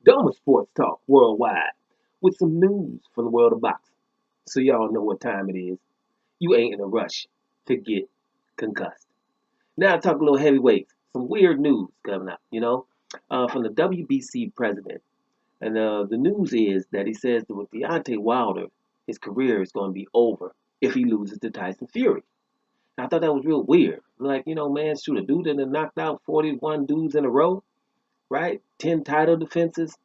Doma Sports Talk Worldwide with some news from the world of boxing. So y'all know what time it is. You ain't in a rush to get concussed. Now talk a little heavyweights. Some weird news coming up, from the WBC president. And the news is that he says that with Deontay Wilder, his career is going to be over if he loses to Tyson Fury. And I thought that was real weird. Like, man, shoot, a dude that knocked out 41 dudes in a row, right? 10 title defenses.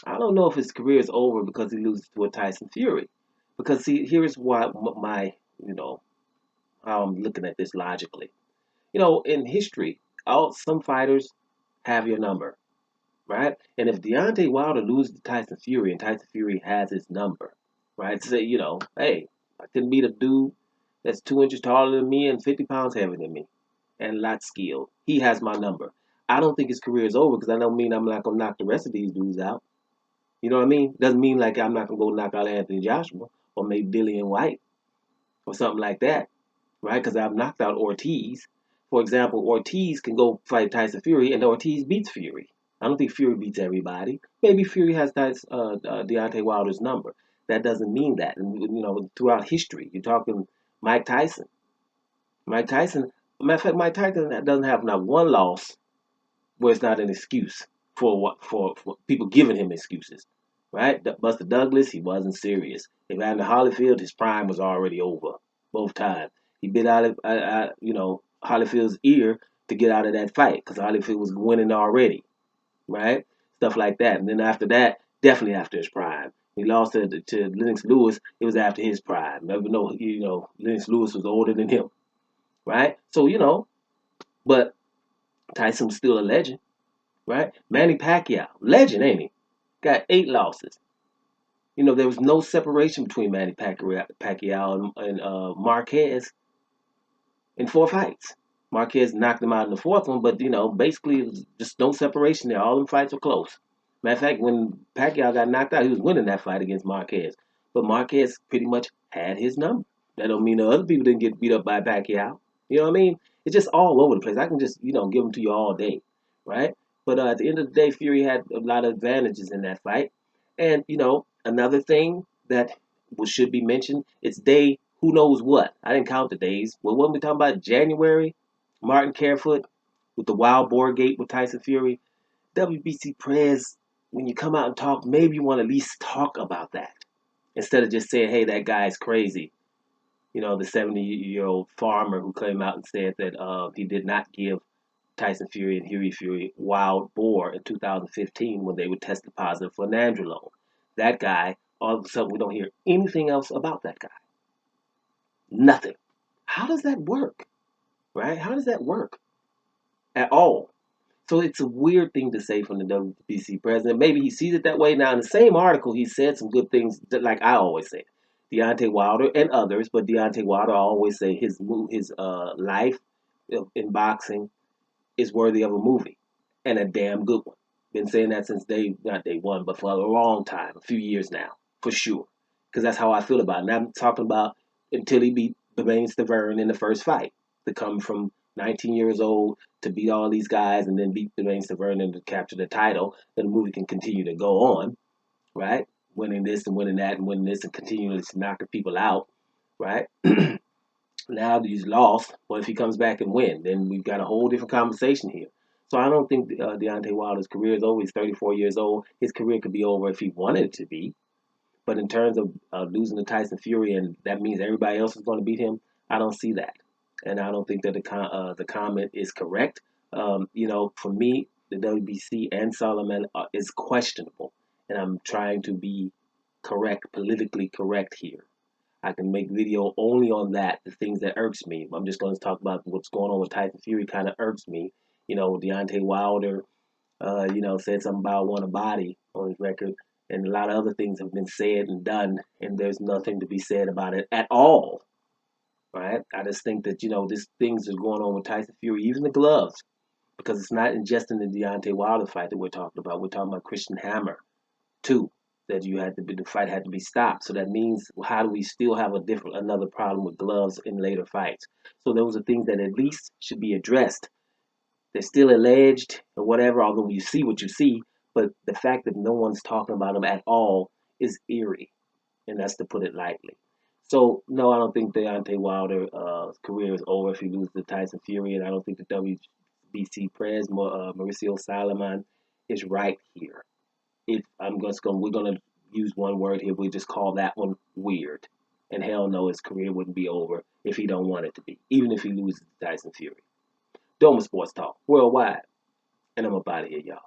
I don't know if his career is over because he loses to a Tyson Fury. Because see, here's why my, how I'm looking at this logically. In history, some fighters have your number, right? And if Deontay Wilder loses to Tyson Fury and Tyson Fury has his number, right? Say, hey, I can beat a dude that's 2 inches taller than me and 50 pounds heavier than me and a lot skilled. He has my number. I don't think his career is over because I don't mean I'm not gonna knock the rest of these dudes out. You know what I mean? Doesn't mean like I'm not gonna go knock out Anthony Joshua or maybe Dillian White or something like that, right? Because I've knocked out Ortiz. For example, Ortiz can go fight Tyson Fury, and Ortiz beats Fury. I don't think Fury beats everybody. Maybe Fury has Deontay Wilder's number. That doesn't mean that. And throughout history, you're talking Mike Tyson. Mike Tyson. Matter of fact, Mike Tyson doesn't have not one loss where it's not an excuse for what for people giving him excuses, right? Buster Douglas, he wasn't serious. Evander Holyfield, his prime was already over both times. He bit out of Holyfield's ear to get out of that fight because Holyfield was winning already, right? Stuff like that. And then after that, definitely after his prime. He lost to Lennox Lewis. It was after his prime. Never know, Lennox Lewis was older than him, right? So but Tyson's still a legend, right? Manny Pacquiao, legend, ain't he? Got 8 losses. There was no separation between Manny Pacquiao and Marquez in 4 fights. Marquez knocked him out in the fourth one, but basically it was just no separation there. All them fights were close. Matter of fact, when Pacquiao got knocked out, he was winning that fight against Marquez. But Marquez pretty much had his number. That don't mean the other people didn't get beat up by Pacquiao. You know what I mean? It's just all over the place. I can just give them to you all day, right? But at the end of the day, Fury had a lot of advantages in that fight. And another thing that should be mentioned, it's day who knows what. I didn't count the days. Well, when we talking about January, Martin Carefoot with the Wild Boar Gate with Tyson Fury, WBC Prez, when you come out and talk, maybe you want to at least talk about that instead of just saying, hey, that guy's crazy. The 70-year-old farmer who came out and said that he did not give Tyson Fury and Huey Fury wild boar in 2015 when they were tested positive for nandrolone. That guy, all of a sudden, we don't hear anything else about that guy. Nothing. How does that work? Right? How does that work at all? So it's a weird thing to say from the WBC president. Maybe he sees it that way. Now, in the same article, he said some good things, that, like I always say. Deontay Wilder and others, but Deontay Wilder, I always say his life in boxing is worthy of a movie and a damn good one. Been saying that since not day one, but for a long time, a few years now, for sure. Because that's how I feel about it. And I'm talking about until he beat Bermane Stiverne in the first fight, to come from 19 years old to beat all these guys and then beat Bermane Stiverne and to capture the title. Then the movie can continue to go on, right? Winning this and winning that and winning this and continuing to knocking people out, right? Now that he's lost, what if he comes back and win? Then we've got a whole different conversation here. So I don't think Deontay Wilder's career is over. He's 34 years old. His career could be over if he wanted it to be. But in terms of losing to Tyson Fury and that means everybody else is going to beat him, I don't see that. And I don't think that the comment is correct. For me, the WBC and Solomon is questionable. And I'm trying to be correct, politically correct here. I can make video only on that, the things that irks me. I'm just going to talk about what's going on with Tyson Fury kind of irks me. Deontay Wilder, said something about want a body on his record, and a lot of other things have been said and done, and there's nothing to be said about it at all, right? I just think that, these things are going on with Tyson Fury, even the gloves, because it's not just in the Deontay Wilder fight that we're talking about. We're talking about Christian Hammer, too, that the fight had to be stopped. So that means how do we still have another problem with gloves in later fights? So those are things that at least should be addressed. They're still alleged or whatever, although you see what you see, But the fact that no one's talking about him at all is eerie, and that's to put it lightly. So no, I don't think Deontay Wilder's career is over if he loses to Tyson Fury, and I don't think the WBC Prez Mauricio Salomon is right here. If I'm just going, we're gonna use one word here. We just call that one weird. And hell no, his career wouldn't be over if he don't want it to be, even if he loses to Tyson Fury. Doma Sports Talk worldwide, and I'm up out of here, y'all.